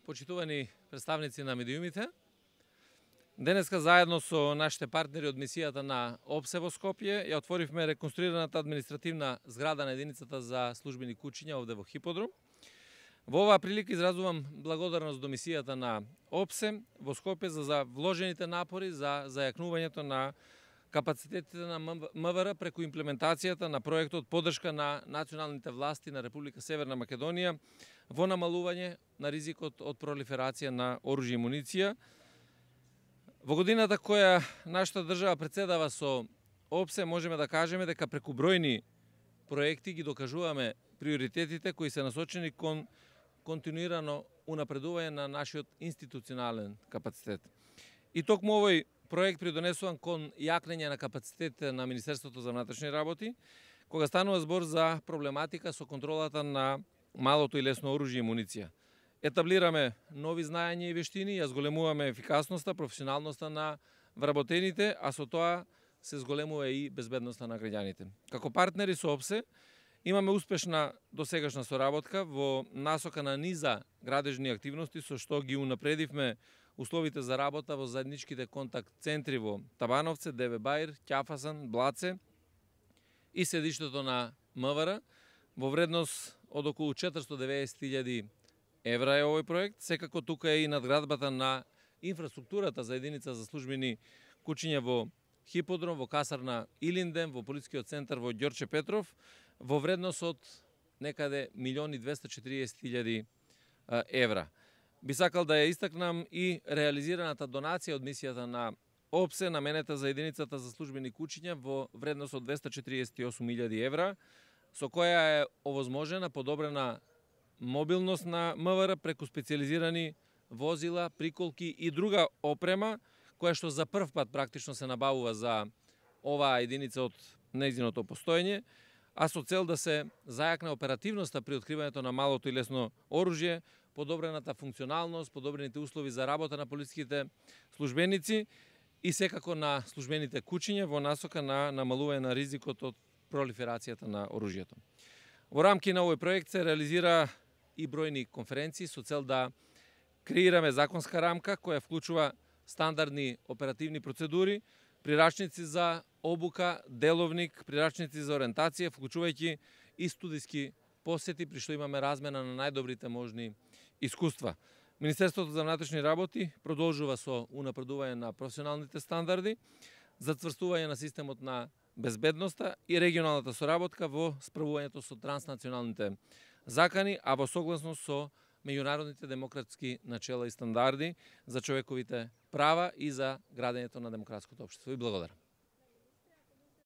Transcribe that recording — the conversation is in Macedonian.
почитувани представници на медиумите. Денеска заедно со нашите партнери од мисијата на ОПСЕ во Скопје ја отворивме реконструираната административна зграда на единицата за службени кучиња овде во Хиподром. Во оваа прилика изразувам благодарност до мисијата на ОПСЕ во Скопје за вложените напори за зајакнувањето на капацитетите на МВР преку имплементацијата на проектот поддршка на националните власти на Република Северна Македонија во намалување на ризикот од пролиферација на оружје и муниција. Во годината која нашата држава претседава со ОПСЕ, можеме да кажеме дека преку бројни проекти ги докажуваме приоритетите кои се насочени кон континуирано унапредување на нашиот институционален капацитет. И токму овој проект придонесуван кон јакнење на капацитетите на Министерството за внатрешни работи, кога станува збор за проблематика со контролата на малото и лесно оружје и муниција. Етаблираме нови знаења и вештини, ја зголемуваме ефикасноста, професионалноста на вработените, а со тоа се зголемува и безбедноста на граѓаните. Како партнери со ОПСЕ имаме успешна досегашна соработка во насока на низа градежни активности со што ги унапредивме условите за работа во заедничките контакт центри во Табановце, Деве Баир, Ќафасан, Блаце и седиштето на МВР во вредност од околу 490.000 евра е овој проект. Секако тука е и надградбата на инфраструктурата за единица за службени кучиња во Хиподром, во касарна Илинден, во полискиот центар во Ѓорче Петров, во вредност од некаде 1.240.000 евра. Би сакал да ја истакнам и реализираната донација од мисијата на ОПСЕ наменета за единицата за службени кучиња во вредност од 248.000 евра, со која е овозможена подобрена мобилност на МВР преку специјализирани возила, приколки и друга опрема, која што за прв пат практично се набавува за оваа единица од нејзиното постоење, а со цел да се зајакне оперативноста при откривањето на малото и лесно оружје, подобрената функционалност, подобрените услови за работа на полиските службеници и секако на службените кучиња во насока на намалување на ризикот од пролиферацијата на оружјето. Во рамки на овој проект се реализира и бројни конференции со цел да креираме законска рамка која вклучува стандардни оперативни процедури, прирачници за обука, деловник, прирачници за ориентација, вклучувајќи и студиски посети, при што имаме размена на најдобрите можни искуства. Министерството за внатрешни работи продолжува со унапредување на професионалните стандарди, зацврстување на системот на безбедноста и регионалната соработка во справувањето со транснационалните закани, а во согласност со меѓународните демократски начела и стандарди за човековите права и за градењето на демократското општество. И благодарам.